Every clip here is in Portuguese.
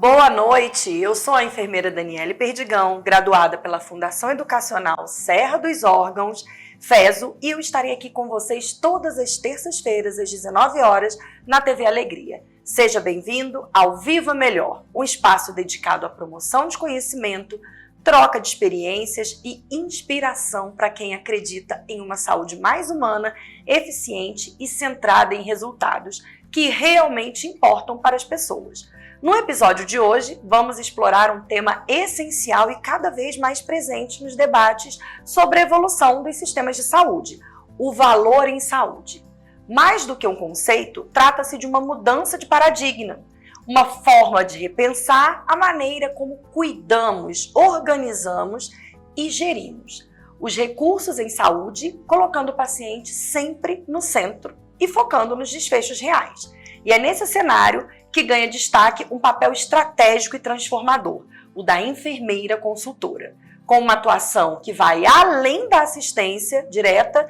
Boa noite, eu sou a enfermeira Daniele Perdigão, graduada pela Fundação Educacional Serra dos Órgãos, FESO, e eu estarei aqui com vocês todas as terças-feiras, às 19 horas, na TV Alegria. Seja bem-vindo ao Viva Melhor, um espaço dedicado à promoção de conhecimento, troca de experiências e inspiração para quem acredita em uma saúde mais humana, eficiente e centrada em resultados que realmente importam para as pessoas. No episódio de hoje, vamos explorar um tema essencial e cada vez mais presente nos debates sobre a evolução dos sistemas de saúde, o valor em saúde. Mais do que um conceito, trata-se de uma mudança de paradigma, uma forma de repensar a maneira como cuidamos, organizamos e gerimos os recursos em saúde, colocando o paciente sempre no centro e focando nos desfechos reais. E é nesse cenário que ganha destaque um papel estratégico e transformador, o da enfermeira consultora, com uma atuação que vai além da assistência direta,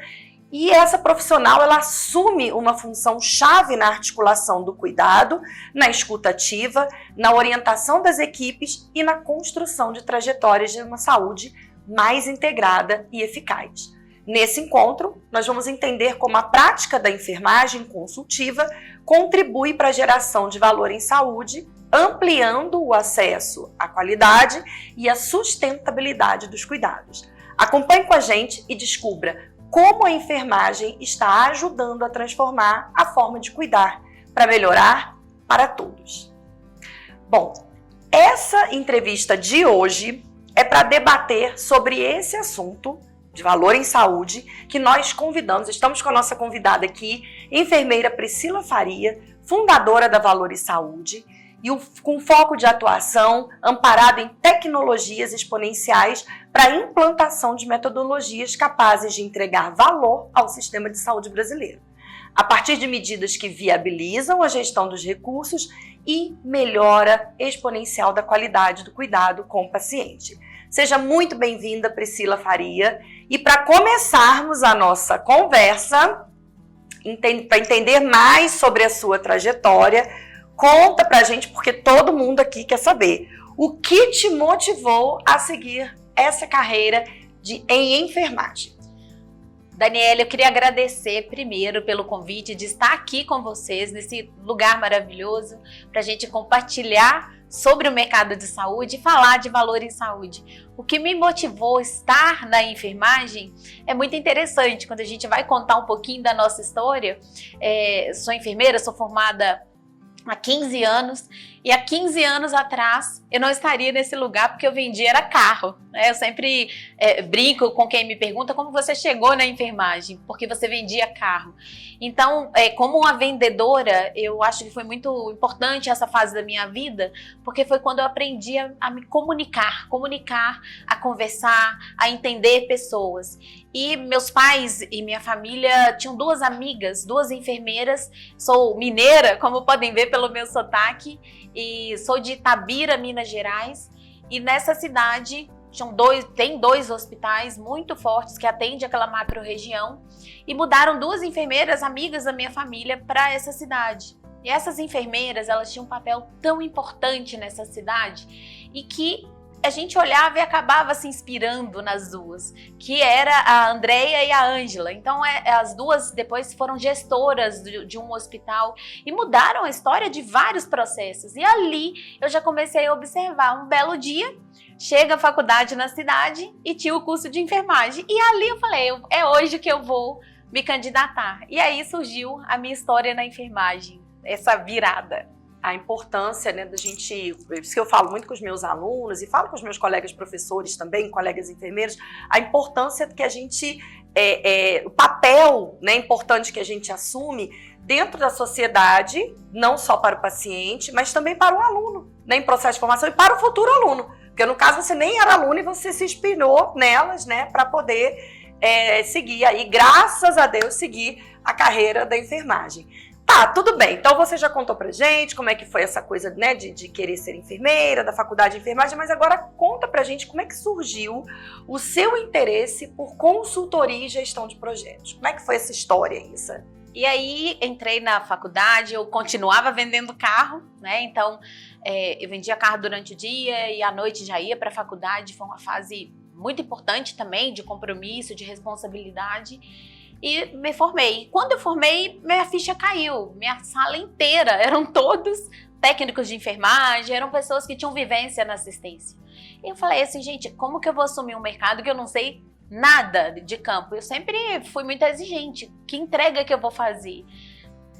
e essa profissional ela assume uma função chave na articulação do cuidado, na escuta ativa, na orientação das equipes e na construção de trajetórias de uma saúde mais integrada e eficaz. Nesse encontro, nós vamos entender como a prática da enfermagem consultiva contribui para a geração de valor em saúde, ampliando o acesso à qualidade e à sustentabilidade dos cuidados. Acompanhe com a gente e descubra como a enfermagem está ajudando a transformar a forma de cuidar para melhorar para todos. Bom, essa entrevista de hoje é para debater sobre esse assunto de valor em saúde, que nós estamos com a nossa convidada aqui, enfermeira Priscila Faria, fundadora da Valor em Saúde, e com foco de atuação amparado em tecnologias exponenciais para a implantação de metodologias capazes de entregar valor ao sistema de saúde brasileiro, a partir de medidas que viabilizam a gestão dos recursos e melhora exponencial da qualidade do cuidado com o paciente. Seja muito bem-vinda, Priscila Faria. E para começarmos a nossa conversa, para entender mais sobre a sua trajetória, conta pra gente, porque todo mundo aqui quer saber, o que te motivou a seguir essa carreira em enfermagem? Daniela, eu queria agradecer primeiro pelo convite de estar aqui com vocês nesse lugar maravilhoso para a gente compartilhar sobre o mercado de saúde e falar de valor em saúde. O que me motivou a estar na enfermagem é muito interessante. Quando a gente vai contar um pouquinho da nossa história, sou enfermeira, sou formada há 15 anos, e há 15 anos atrás eu não estaria nesse lugar porque eu vendia era carro, né? Eu sempre brinco com quem me pergunta como você chegou na enfermagem, porque você vendia carro. Então, como uma vendedora, eu acho que foi muito importante essa fase da minha vida, porque foi quando eu aprendi a me comunicar, a conversar, a entender pessoas. E meus pais e minha família tinham duas amigas, duas enfermeiras. Sou mineira, como podem ver pelo meu sotaque, e sou de Itabira, Minas Gerais. E nessa cidade tem dois hospitais muito fortes que atendem aquela macro-região. E mudaram duas enfermeiras, amigas da minha família, para essa cidade. E essas enfermeiras, elas tinham um papel tão importante nessa cidade e que a gente olhava e acabava se inspirando nas duas, que era a Andréia e a Ângela. Então, as duas depois foram gestoras de um hospital e mudaram a história de vários processos. E ali eu já comecei a observar. Um belo dia, chega a faculdade na cidade e tinha o curso de enfermagem. E ali eu falei, é hoje que eu vou me candidatar. E aí surgiu a minha história na enfermagem, essa virada. A importância, né, da gente, isso que eu falo muito com os meus alunos e falo com os meus colegas professores também, colegas enfermeiros, a importância que a gente, o papel, né, importante que a gente assume dentro da sociedade, não só para o paciente, mas também para o aluno, né, em processo de formação e para o futuro aluno. Porque no caso você nem era aluno e você se inspirou nelas, né, para poder seguir aí, graças a Deus, seguir a carreira da enfermagem. Tá, tudo bem. Então você já contou pra gente como é que foi essa coisa, né, de querer ser enfermeira, da faculdade de enfermagem, mas agora conta pra gente como é que surgiu o seu interesse por consultoria e gestão de projetos. Como é que foi essa história aí, E aí entrei na faculdade, eu continuava vendendo carro, né? Então eu vendia carro durante o dia e à noite já ia para a faculdade. Foi uma fase muito importante também, de compromisso, de responsabilidade. E me formei. Quando eu formei, minha ficha caiu. Minha sala inteira eram todos técnicos de enfermagem, eram pessoas que tinham vivência na assistência. E eu falei assim, gente, como que eu vou assumir um mercado que eu não sei nada de campo? Eu sempre fui muito exigente. Que entrega que eu vou fazer?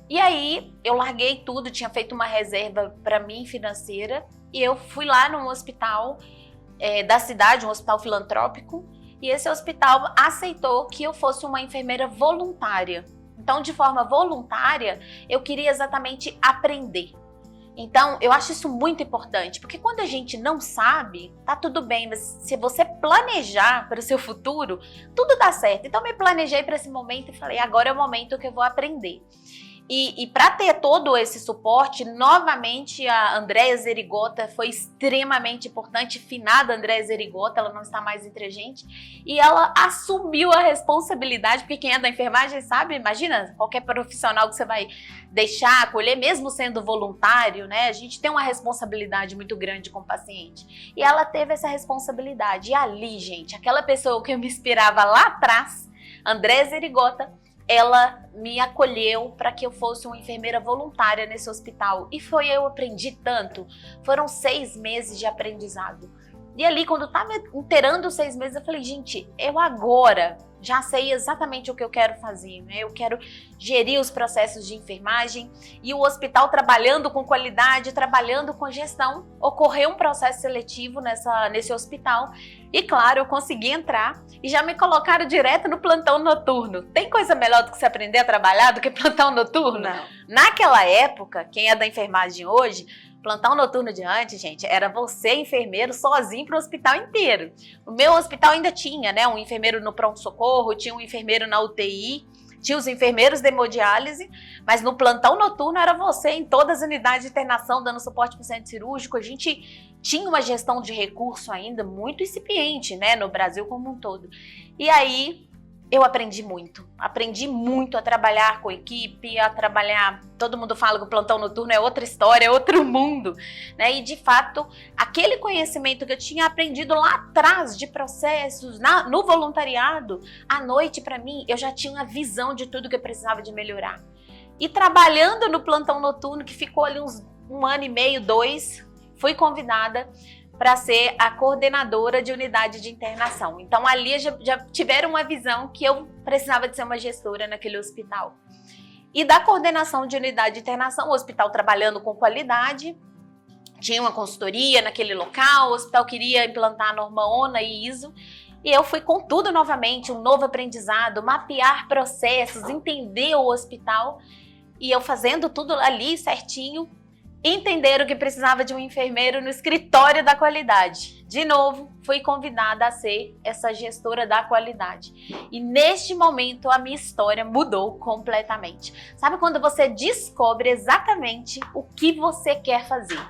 E aí eu larguei tudo, tinha feito uma reserva para mim financeira e eu fui lá num hospital da cidade, um hospital filantrópico, e esse hospital aceitou que eu fosse uma enfermeira voluntária. Então, de forma voluntária, eu queria exatamente aprender. Então, eu acho isso muito importante, porque quando a gente não sabe, tá tudo bem, mas se você planejar para o seu futuro, tudo dá certo. Então, me planejei para esse momento e falei, agora é o momento que eu vou aprender. E para ter todo esse suporte, novamente a Andréia Zerigota foi extremamente importante, finada Andréia Zerigota, ela não está mais entre a gente, e ela assumiu a responsabilidade, porque quem é da enfermagem sabe, imagina, qualquer profissional que você vai deixar, acolher, mesmo sendo voluntário, né, a gente tem uma responsabilidade muito grande com o paciente, e ela teve essa responsabilidade, e ali, gente, aquela pessoa que eu me inspirava lá atrás, Andréia Zerigota, ela me acolheu para que eu fosse uma enfermeira voluntária nesse hospital. E eu aprendi tanto. Foram 6 meses de aprendizado. E ali, quando eu estava inteirando os 6 meses, eu falei, gente, eu agora já sei exatamente o que eu quero fazer, né? Eu quero gerir os processos de enfermagem e o hospital trabalhando com qualidade, trabalhando com gestão. Ocorreu um processo seletivo nesse hospital e, claro, eu consegui entrar e já me colocaram direto no plantão noturno. Tem coisa melhor do que você aprender a trabalhar do que plantão noturno? Não. Naquela época, quem é da enfermagem hoje, plantão noturno de antes, gente, era você, enfermeiro, sozinho para o hospital inteiro. O meu hospital ainda tinha, né, um enfermeiro no pronto-socorro, tinha um enfermeiro na UTI, tinha os enfermeiros de hemodiálise, mas no plantão noturno era você em todas as unidades de internação, dando suporte para o centro cirúrgico. A gente tinha uma gestão de recurso ainda muito incipiente, né, no Brasil como um todo. E aí eu aprendi muito a trabalhar com equipe, a trabalhar, todo mundo fala que o plantão noturno é outra história, é outro mundo, né? E de fato, aquele conhecimento que eu tinha aprendido lá atrás de processos, no voluntariado, à noite para mim, eu já tinha uma visão de tudo que eu precisava de melhorar. E trabalhando no plantão noturno, que ficou ali uns 1 ano e meio, 2, fui convidada para ser a coordenadora de unidade de internação. Então ali já tiveram uma visão que eu precisava de ser uma gestora naquele hospital. E da coordenação de unidade de internação, o hospital trabalhando com qualidade, tinha uma consultoria naquele local, o hospital queria implantar a norma ONA e ISO, e eu fui com tudo novamente, um novo aprendizado, mapear processos, entender o hospital, e eu fazendo tudo ali certinho, entenderam que precisava de um enfermeiro no escritório da qualidade. De novo, fui convidada a ser essa gestora da qualidade. E neste momento, a minha história mudou completamente. Sabe quando você descobre exatamente o que você quer fazer?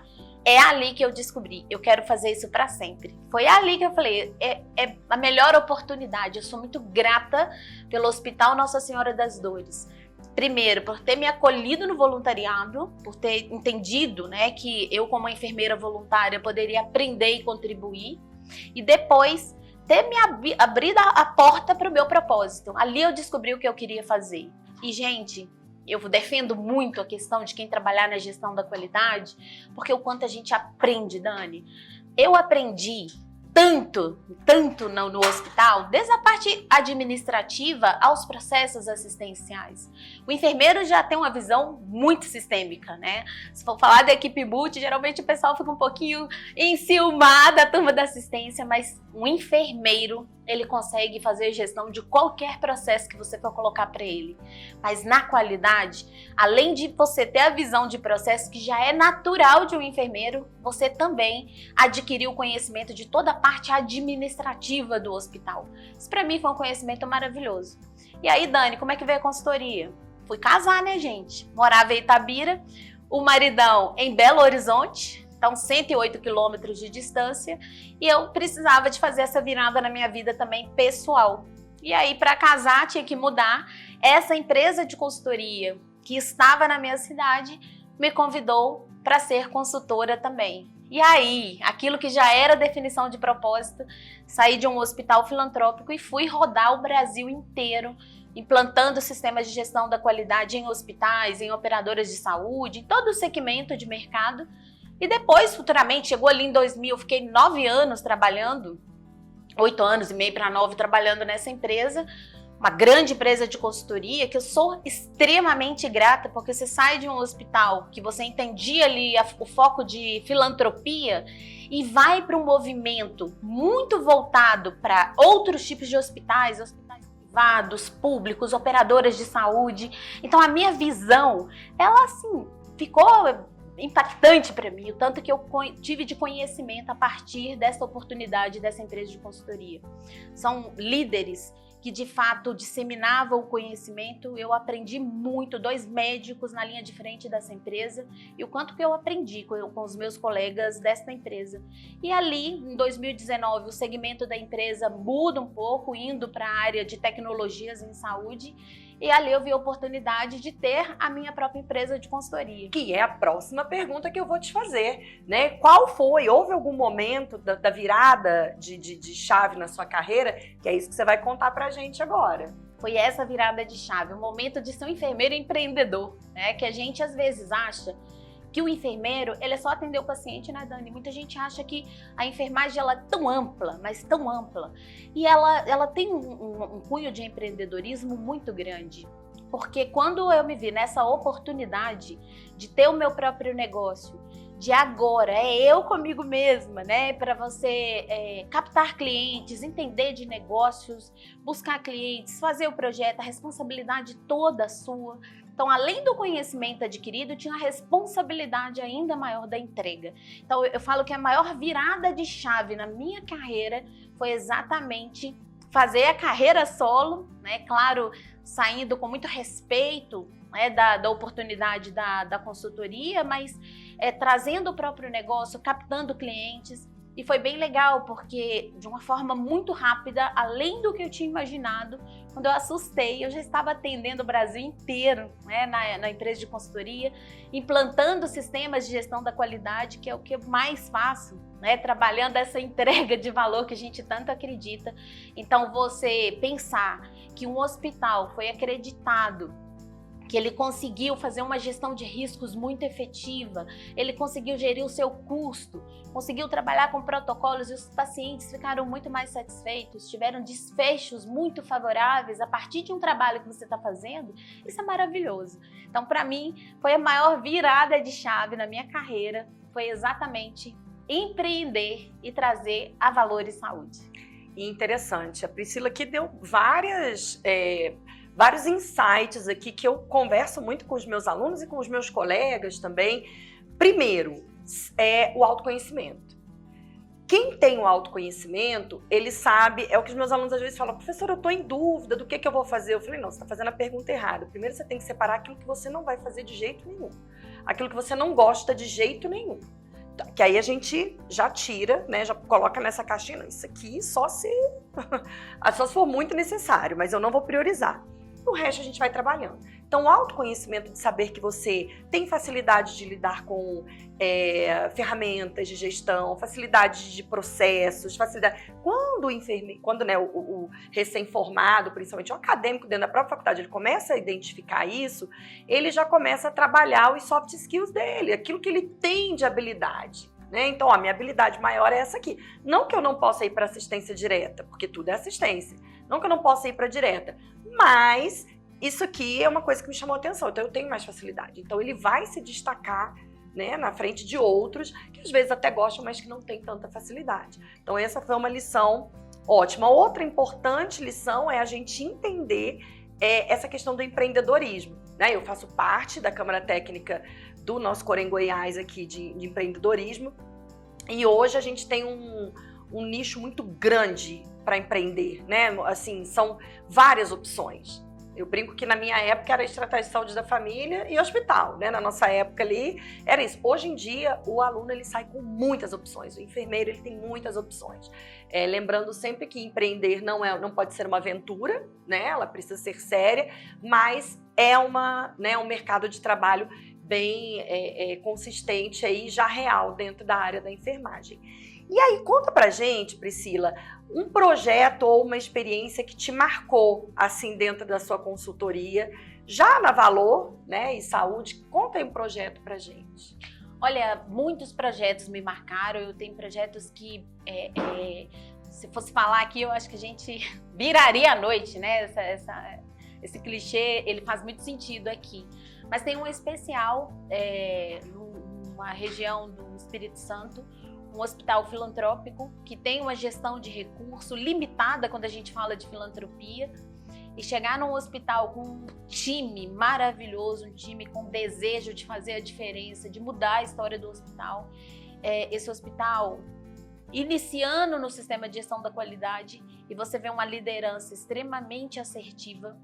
É ali que eu descobri, eu quero fazer isso para sempre. Foi ali que eu falei, é a melhor oportunidade. Eu sou muito grata pelo Hospital Nossa Senhora das Dores. Primeiro, por ter me acolhido no voluntariado, por ter entendido, né, que eu como enfermeira voluntária poderia aprender e contribuir. E depois, ter me abrido a porta para o meu propósito. Ali eu descobri o que eu queria fazer. E, gente, eu defendo muito a questão de quem trabalhar na gestão da qualidade, porque o quanto a gente aprende, Dani. Eu aprendi tanto no hospital, desde a parte administrativa aos processos assistenciais. O enfermeiro já tem uma visão muito sistêmica, né? Se for falar da equipe multi, geralmente o pessoal fica um pouquinho enciumado da turma da assistência, mas um enfermeiro, ele consegue fazer gestão de qualquer processo que você for colocar para ele. Mas na qualidade, além de você ter a visão de processo que já é natural de um enfermeiro, você também adquiriu o conhecimento de toda a parte administrativa do hospital. Isso para mim foi um conhecimento maravilhoso. E aí, Dani, como é que veio a consultoria? Fui casar, né, gente? Morava em Itabira, o maridão em Belo Horizonte, então 108 quilômetros de distância, e eu precisava de fazer essa virada na minha vida também pessoal. E aí, para casar, tinha que mudar. essa empresa de consultoria que estava na minha cidade me convidou para ser consultora também. E aí, aquilo que já era definição de propósito, saí de um hospital filantrópico e fui rodar o Brasil inteiro, implantando sistemas de gestão da qualidade em hospitais, em operadoras de saúde, em todo o segmento de mercado. E depois, futuramente, chegou ali em 2000, fiquei 9 anos trabalhando, 8 anos e meio para 9 trabalhando nessa empresa, uma grande empresa de consultoria, que eu sou extremamente grata, porque você sai de um hospital que você entendia ali o foco de filantropia e vai para um movimento muito voltado para outros tipos de hospitais privados, públicos, operadoras de saúde. Então a minha visão, ela assim, ficou impactante para mim, o tanto que eu tive de conhecimento a partir dessa oportunidade dessa empresa de consultoria. São líderes que de fato disseminavam o conhecimento. Eu aprendi muito, 2 médicos na linha de frente dessa empresa, e o quanto que eu aprendi com os meus colegas desta empresa. E ali, em 2019, o segmento da empresa muda um pouco, indo para a área de tecnologias em saúde, e ali eu vi a oportunidade de ter a minha própria empresa de consultoria. Que é a próxima pergunta que eu vou te fazer, né? Qual foi, houve algum momento da virada de chave na sua carreira, que é isso que você vai contar pra gente agora? Foi essa virada de chave, o momento de ser um enfermeiro empreendedor, né? Que a gente às vezes acha que o enfermeiro, ele é só atender o paciente, né, Dani? Muita gente acha que a enfermagem, ela é tão ampla, mas tão ampla. E ela tem um cunho de empreendedorismo muito grande. Porque quando eu me vi nessa oportunidade de ter o meu próprio negócio, de agora, é eu comigo mesma, né? Para você captar clientes, entender de negócios, buscar clientes, fazer o projeto, a responsabilidade toda sua. Então, além do conhecimento adquirido, tinha a responsabilidade ainda maior da entrega. Então, eu falo que a maior virada de chave na minha carreira foi exatamente fazer a carreira solo, né? Claro, saindo com muito respeito, né, da oportunidade da consultoria, mas trazendo o próprio negócio, captando clientes. E foi bem legal, porque de uma forma muito rápida, além do que eu tinha imaginado, quando eu assustei, eu já estava atendendo o Brasil inteiro, né, na empresa de consultoria, implantando sistemas de gestão da qualidade, que é o que eu mais faço, né, trabalhando essa entrega de valor que a gente tanto acredita. Então, você pensar que um hospital foi acreditado, que ele conseguiu fazer uma gestão de riscos muito efetiva, ele conseguiu gerir o seu custo, conseguiu trabalhar com protocolos e os pacientes ficaram muito mais satisfeitos, tiveram desfechos muito favoráveis a partir de um trabalho que você está fazendo, isso é maravilhoso. Então, para mim, foi a maior virada de chave na minha carreira, foi exatamente empreender e trazer a Valores Saúde. Interessante, a Priscila aqui deu vários insights aqui que eu converso muito com os meus alunos e com os meus colegas também. Primeiro, o autoconhecimento. Quem tem o autoconhecimento, ele sabe, é o que os meus alunos às vezes falam, professor, eu estou em dúvida do que eu vou fazer. Eu falei, não, você está fazendo a pergunta errada. Primeiro você tem que separar aquilo que você não vai fazer de jeito nenhum, aquilo que você não gosta de jeito nenhum. Que aí a gente já tira, né, já coloca nessa caixinha, isso aqui só se for muito necessário, mas eu não vou priorizar. O resto a gente vai trabalhando. Então, o autoconhecimento de saber que você tem facilidade de lidar com ferramentas de gestão, facilidade de processos, facilidade... Quando o recém-formado, principalmente o acadêmico dentro da própria faculdade, ele começa a identificar isso, ele já começa a trabalhar os soft skills dele, aquilo que ele tem de habilidade. Né? Então, a minha habilidade maior é essa aqui. Não que eu não possa ir para assistência direta, porque tudo é assistência. Não que eu não possa ir para direta, mas isso aqui é uma coisa que me chamou a atenção, então eu tenho mais facilidade. Então ele vai se destacar, né, na frente de outros que às vezes até gostam, mas que não tem tanta facilidade. Então essa foi uma lição ótima. Outra importante lição é a gente entender essa questão do empreendedorismo. Né? Eu faço parte da Câmara Técnica do nosso Corém Goiás aqui de empreendedorismo e hoje a gente tem um nicho muito grande para empreender, né? Assim, são várias opções. Eu brinco que na minha época era estratégia de saúde da família e hospital, né? Na nossa época ali era isso. Hoje em dia, o aluno ele sai com muitas opções, o enfermeiro ele tem muitas opções. Lembrando sempre que empreender não pode ser uma aventura, né? Ela precisa ser séria, mas é um mercado de trabalho bem consistente aí, já real dentro da área da enfermagem. E aí, conta pra gente, Priscila, um projeto ou uma experiência que te marcou, assim, dentro da sua consultoria, já na Valor, né, e Saúde. Conta aí um projeto pra gente. Olha, muitos projetos me marcaram. Eu tenho projetos que, se fosse falar aqui, eu acho que a gente viraria a noite, né? Esse clichê, ele faz muito sentido aqui. Mas tem um especial, numa região do Espírito Santo, um hospital filantrópico que tem uma gestão de recurso limitada quando a gente fala de filantropia, e chegar num hospital com um time maravilhoso, um time com desejo de fazer a diferença, de mudar a história do hospital. Esse hospital iniciando no sistema de gestão da qualidade, e você vê uma liderança extremamente assertiva,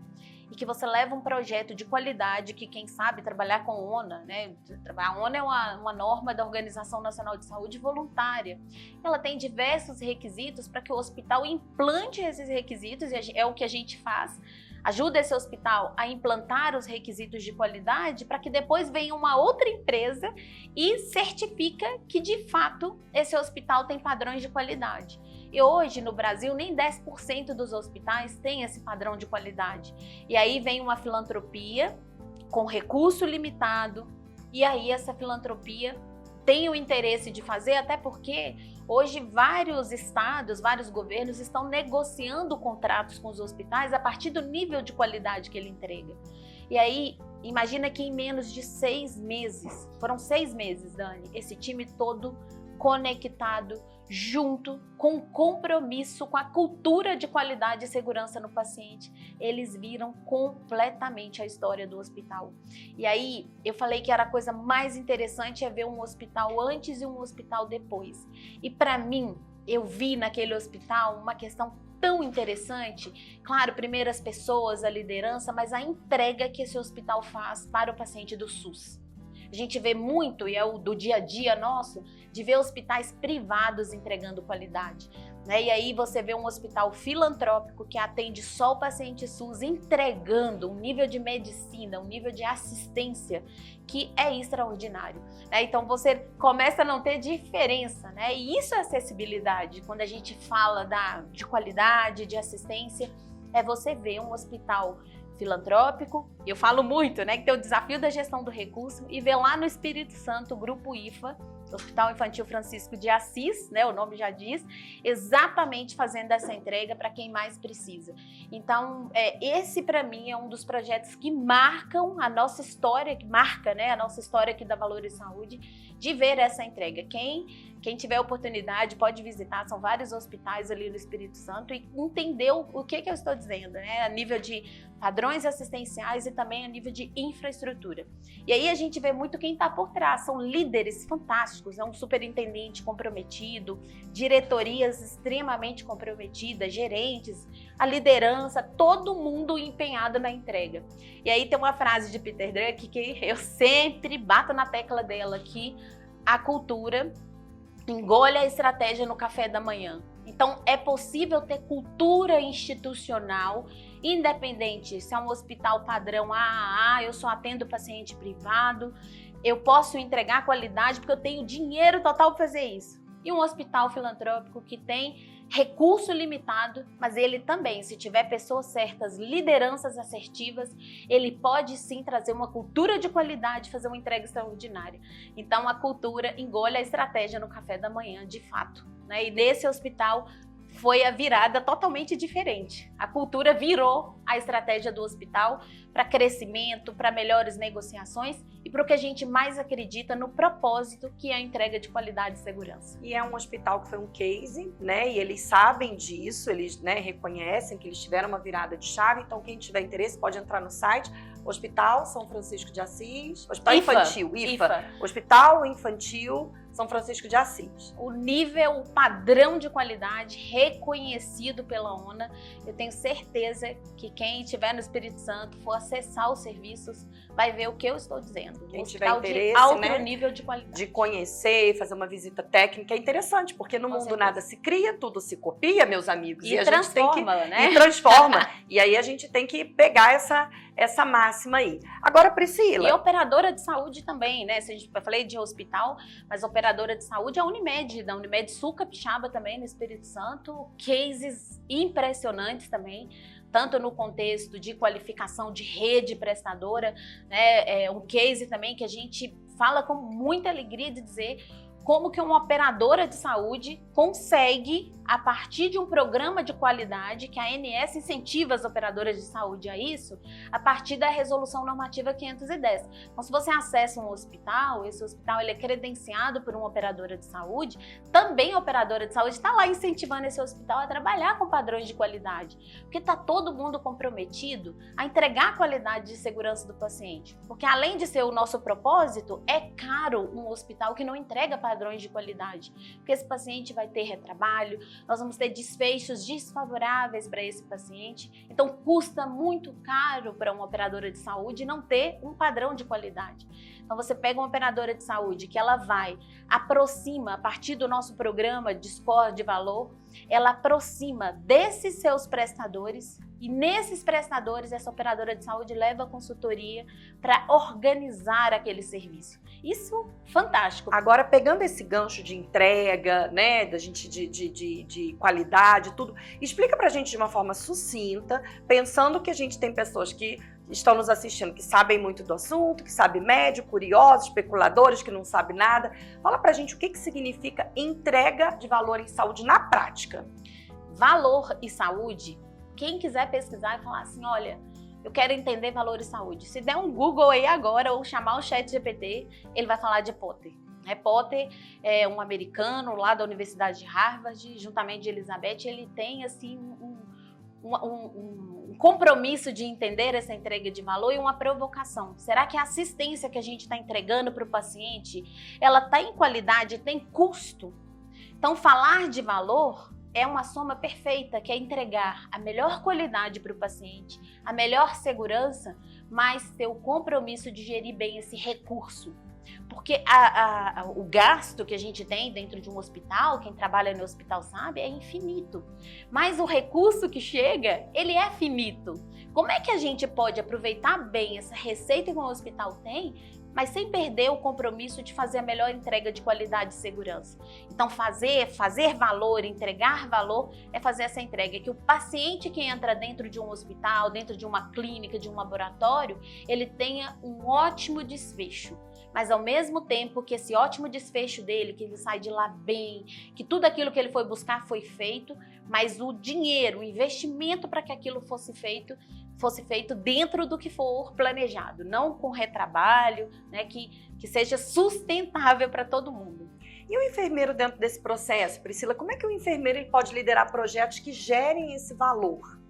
e que você leva um projeto de qualidade que, quem sabe, trabalhar com ONA, né? A ONA é uma norma da Organização Nacional de Saúde voluntária. Ela tem diversos requisitos para que o hospital implante esses requisitos, e é o que a gente faz. Ajuda esse hospital a implantar os requisitos de qualidade para que depois venha uma outra empresa e certifica que, de fato, esse hospital tem padrões de qualidade. E hoje, no Brasil, nem 10% dos hospitais têm esse padrão de qualidade. E aí vem uma filantropia com recurso limitado, e aí essa filantropia tem o interesse de fazer, até porque hoje vários estados, vários governos estão negociando contratos com os hospitais a partir do nível de qualidade que ele entrega. E aí, imagina que em menos de 6 meses, foram 6 meses, Dani, esse time todo conectado, junto, com compromisso com a cultura de qualidade e segurança no paciente, eles viram completamente a história do hospital. E aí, eu falei que era a coisa mais interessante ver um hospital antes e um hospital depois. E para mim, eu vi naquele hospital uma questão tão interessante. Claro, primeiro as pessoas, a liderança, mas a entrega que esse hospital faz para o paciente do SUS. A gente vê muito, e é o do dia a dia nosso, de ver hospitais privados entregando qualidade, né? E aí você vê um hospital filantrópico que atende só o paciente SUS entregando um nível de medicina, um nível de assistência que é extraordinário, né? Então você começa a não ter diferença, né? E isso é acessibilidade. Quando a gente fala de qualidade, de assistência, é você ver um hospital filantrópico. Eu falo muito, né, que tem o desafio da gestão do recurso, e ver lá no Espírito Santo o Grupo IFA, Hospital Infantil Francisco de Assis, né, o nome já diz, exatamente fazendo essa entrega para quem mais precisa. Então, esse para mim é um dos projetos que marcam a nossa história, que marca, né, a nossa história aqui da Valor e Saúde, de ver essa entrega. Quem tiver oportunidade pode visitar, são vários hospitais ali no Espírito Santo, e entender o que eu estou dizendo, né, a nível de padrões assistenciais e também a nível de infraestrutura. E aí a gente vê muito quem está por trás, são líderes fantásticos, é um superintendente comprometido, diretorias extremamente comprometidas, gerentes, a liderança, todo mundo empenhado na entrega. E aí tem uma frase de Peter Drucker que eu sempre bato na tecla dela, que a cultura engole a estratégia no café da manhã. Então, é possível ter cultura institucional, independente se é um hospital padrão AAA, eu só atendo paciente privado, eu posso entregar qualidade porque eu tenho dinheiro total para fazer isso. E um hospital filantrópico que tem recurso limitado, mas ele também, se tiver pessoas certas, lideranças assertivas, ele pode sim trazer uma cultura de qualidade, fazer uma entrega extraordinária. Então a cultura engole a estratégia no café da manhã, de fato, né? E nesse hospital foi a virada totalmente diferente. A cultura virou a estratégia do hospital para crescimento, para melhores negociações e para o que a gente mais acredita no propósito, que é a entrega de qualidade e segurança. E é um hospital que foi um case, né? E eles sabem disso, eles, né, reconhecem que eles tiveram uma virada de chave. Então, quem tiver interesse pode entrar no site Hospital São Francisco de Assis, Hospital Infantil, IFA. Hospital Infantil São Francisco de Assis. O nível, o padrão de qualidade reconhecido pela ONA, eu tenho certeza que quem estiver no Espírito Santo for acessar os serviços vai ver o que eu estou dizendo. Quem um tiver hospital interesse, de alto né, nível de qualidade. De conhecer, fazer uma visita técnica é interessante, porque no Com mundo certeza. nada se cria, tudo se copia, meus amigos. E a gente tem que transforma, né? E transforma. E aí a gente tem que pegar essa máxima aí. Agora, Priscila. E operadora de saúde também, né? Eu falei de hospital, mas operadora de saúde é a Unimed, da Unimed Sul Capixaba também, no Espírito Santo. Cases impressionantes também, tanto no contexto de qualificação de rede prestadora, né? É um case também que a gente fala com muita alegria de dizer como que uma operadora de saúde consegue, a partir de um programa de qualidade, que a ANS incentiva as operadoras de saúde a isso, a partir da Resolução Normativa 510. Então, se você acessa um hospital, esse hospital ele é credenciado por uma operadora de saúde, também a operadora de saúde está lá incentivando esse hospital a trabalhar com padrões de qualidade, porque está todo mundo comprometido a entregar a qualidade de segurança do paciente. Porque além de ser o nosso propósito, é caro um hospital que não entrega padrões de qualidade, porque esse paciente vai ter retrabalho, nós vamos ter desfechos desfavoráveis para esse paciente, então custa muito caro para uma operadora de saúde não ter um padrão de qualidade. Então você pega uma operadora de saúde que ela aproxima, a partir do nosso programa de score de valor, ela aproxima desses seus prestadores, e nesses prestadores essa operadora de saúde leva a consultoria para organizar aquele serviço. Isso fantástico. Agora, pegando esse gancho de entrega, né, da gente de qualidade, tudo, explica pra gente de uma forma sucinta, pensando que a gente tem pessoas que estão nos assistindo, que sabem muito do assunto, que sabem médio, curiosos, especuladores, que não sabem nada. Fala pra gente o que significa entrega de valor em saúde na prática. Valor e saúde, quem quiser pesquisar e falar assim, olha, eu quero entender valor e saúde. Se der um Google aí agora ou chamar o ChatGPT, ele vai falar de Potter. Potter é um americano lá da Universidade de Harvard, juntamente de Elizabeth, ele tem assim um compromisso de entender essa entrega de valor e uma provocação. Será que a assistência que a gente está entregando para o paciente, ela está em qualidade, tem custo? Então, falar de valor é uma soma perfeita, que é entregar a melhor qualidade para o paciente, a melhor segurança, mas ter o compromisso de gerir bem esse recurso. Porque o gasto que a gente tem dentro de um hospital, quem trabalha no hospital sabe, é infinito. Mas o recurso que chega, ele é finito. Como é que a gente pode aproveitar bem essa receita que um hospital tem, mas sem perder o compromisso de fazer a melhor entrega de qualidade e segurança? Então, fazer valor, entregar valor, é fazer essa entrega, que o paciente que entra dentro de um hospital, dentro de uma clínica, de um laboratório, ele tenha um ótimo desfecho. Mas ao mesmo tempo que esse ótimo desfecho dele, que ele sai de lá bem, que tudo aquilo que ele foi buscar foi feito, mas o dinheiro, o investimento para que aquilo fosse feito dentro do que for planejado, não com retrabalho, né, que seja sustentável para todo mundo. E o enfermeiro dentro desse processo, Priscila, como é que o enfermeiro ele pode liderar projetos que gerem esse valor?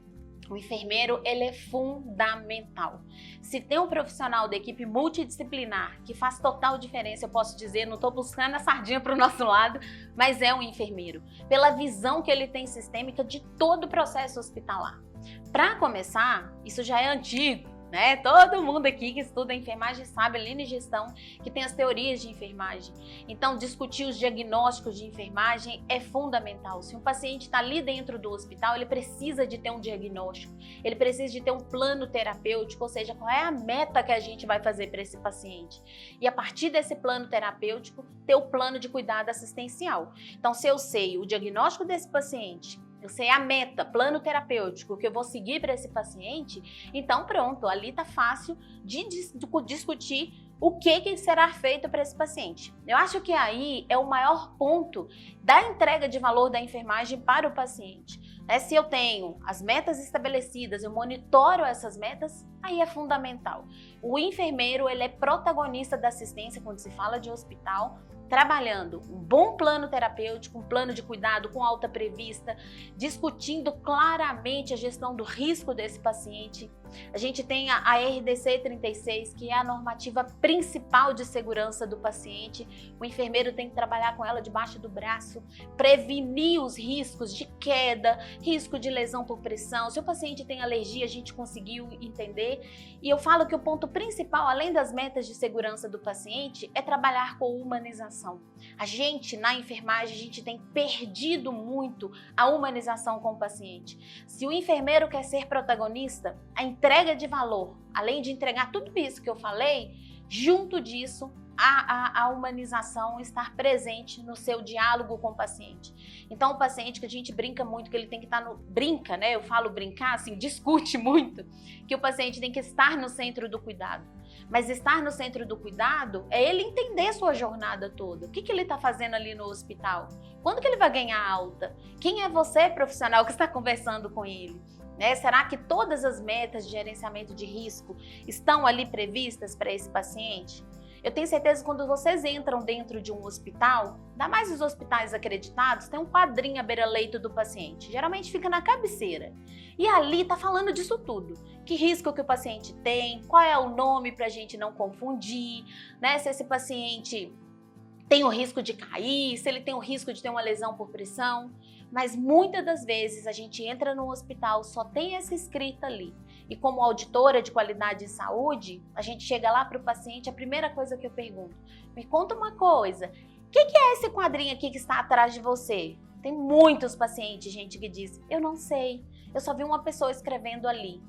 O enfermeiro, ele é fundamental. Se tem um profissional da equipe multidisciplinar que faz total diferença, eu posso dizer, não estou buscando a sardinha para o nosso lado, mas é um enfermeiro, pela visão que ele tem sistêmica de todo o processo hospitalar. Para começar, isso já é antigo, né? Todo mundo aqui que estuda enfermagem sabe, linha de gestão, que tem as teorias de enfermagem. Então, discutir os diagnósticos de enfermagem é fundamental. Se um paciente está ali dentro do hospital, ele precisa de ter um diagnóstico, ele precisa de ter um plano terapêutico, ou seja, qual é a meta que a gente vai fazer para esse paciente. E a partir desse plano terapêutico, ter o plano de cuidado assistencial. Então, se eu sei o diagnóstico desse paciente, eu sei a meta, plano terapêutico que eu vou seguir para esse paciente, então pronto, ali tá fácil de discutir o que será feito para esse paciente. Eu acho que aí é o maior ponto da entrega de valor da enfermagem para o paciente. Se eu tenho as metas estabelecidas, eu monitoro essas metas, Aí é fundamental. O enfermeiro, ele é protagonista da assistência quando se fala de hospital, trabalhando um bom plano terapêutico, um plano de cuidado com alta prevista, discutindo claramente a gestão do risco desse paciente. A gente tem a RDC 36, que é a normativa principal de segurança do paciente. O enfermeiro tem que trabalhar com ela debaixo do braço, prevenir os riscos de queda, risco de lesão por pressão. Se o paciente tem alergia, a gente conseguiu entender. E eu falo que o ponto principal, além das metas de segurança do paciente, é trabalhar com humanização. A gente, na enfermagem, a gente tem perdido muito a humanização com o paciente. Se o enfermeiro quer ser protagonista, a entrega de valor, além de entregar tudo isso que eu falei, junto disso, a humanização estar presente no seu diálogo com o paciente. Então, o paciente, que a gente brinca muito, que ele tem que estar no... Brinca, né? Eu falo brincar, assim, discute muito, que o paciente tem que estar no centro do cuidado. Mas estar no centro do cuidado é ele entender sua jornada toda. O que ele está fazendo ali no hospital? Quando que ele vai ganhar alta? Quem é você, profissional, que está conversando com ele? Será que todas as metas de gerenciamento de risco estão ali previstas para esse paciente? Eu tenho certeza que quando vocês entram dentro de um hospital, ainda mais os hospitais acreditados, tem um quadrinho à beira-leito do paciente. Geralmente fica na cabeceira. E ali tá falando disso tudo. Que risco que o paciente tem, qual é o nome para a gente não confundir, né? Se esse paciente tem o risco de cair, se ele tem o risco de ter uma lesão por pressão. Mas muitas das vezes a gente entra no hospital, só tem essa escrita ali. E como auditora de qualidade de saúde, a gente chega lá para o paciente, a primeira coisa que eu pergunto, me conta uma coisa, o que é esse quadrinho aqui que está atrás de você? Tem muitos pacientes, gente, que diz, eu não sei, eu só vi uma pessoa escrevendo ali.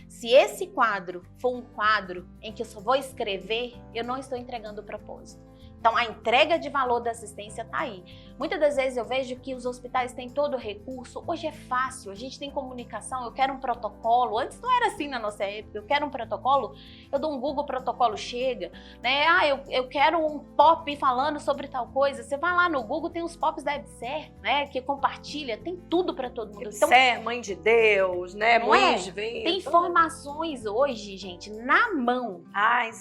Se esse quadro for um quadro em que eu só vou escrever, eu não estou entregando o propósito. Então, a entrega de valor da assistência está aí. Muitas das vezes eu vejo que os hospitais têm todo o recurso. Hoje é fácil, a gente tem comunicação, eu quero um protocolo. Antes não era assim na nossa época, eu quero um protocolo, eu dou um Google, o protocolo chega. Né? Eu quero um pop falando sobre tal coisa. Você vai lá no Google, tem os pops da EBSER, né, que compartilha, tem tudo para todo mundo. Então, EBSER, Mãe de Deus, né? Mãe de Deus. Tem informações hoje, gente, na mão.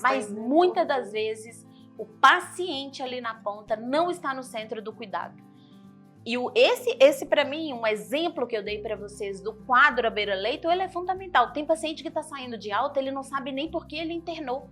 Mas muitas das vezes o paciente ali na ponta não está no centro do cuidado. E esse para mim, um exemplo que eu dei para vocês do quadro à beira-leito, ele é fundamental. Tem paciente que está saindo de alta, ele não sabe nem por que ele internou.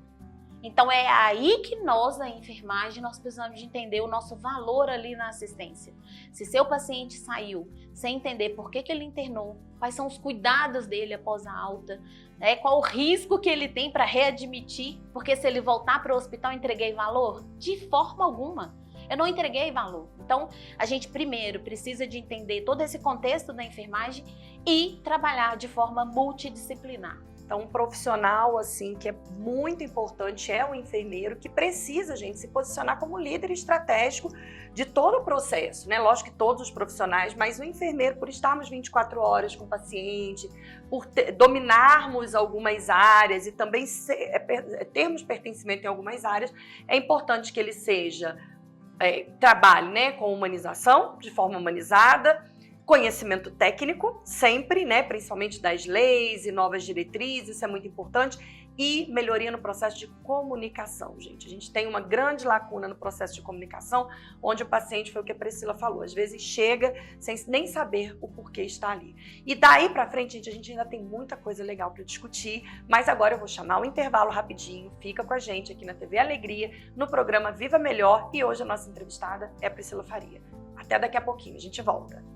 Então é aí que nós, da enfermagem, nós precisamos de entender o nosso valor ali na assistência. Se seu paciente saiu sem entender por que ele internou, quais são os cuidados dele após a alta, né? Qual o risco que ele tem para readmitir, porque se ele voltar para o hospital, entreguei valor? De forma alguma. Eu não entreguei valor. Então, a gente primeiro precisa de entender todo esse contexto da enfermagem e trabalhar de forma multidisciplinar. Então, um profissional, assim, que é muito importante é o enfermeiro, que precisa, gente, se posicionar como líder estratégico de todo o processo, né? Lógico que todos os profissionais, mas o enfermeiro, por estarmos 24 horas com o paciente, por dominarmos algumas áreas e também termos pertencimento em algumas áreas, é importante que ele seja, trabalhe, né, com humanização, de forma humanizada, conhecimento técnico, sempre, né, principalmente das leis e novas diretrizes, isso é muito importante, e melhoria no processo de comunicação, gente. A gente tem uma grande lacuna no processo de comunicação, onde o paciente, foi o que a Priscila falou, às vezes chega sem nem saber o porquê está ali. E daí pra frente, gente, a gente ainda tem muita coisa legal para discutir, mas agora eu vou chamar o intervalo rapidinho, fica com a gente aqui na TV Alegria, no programa Viva Melhor, e hoje a nossa entrevistada é a Priscila Faria. Até daqui a pouquinho, a gente volta.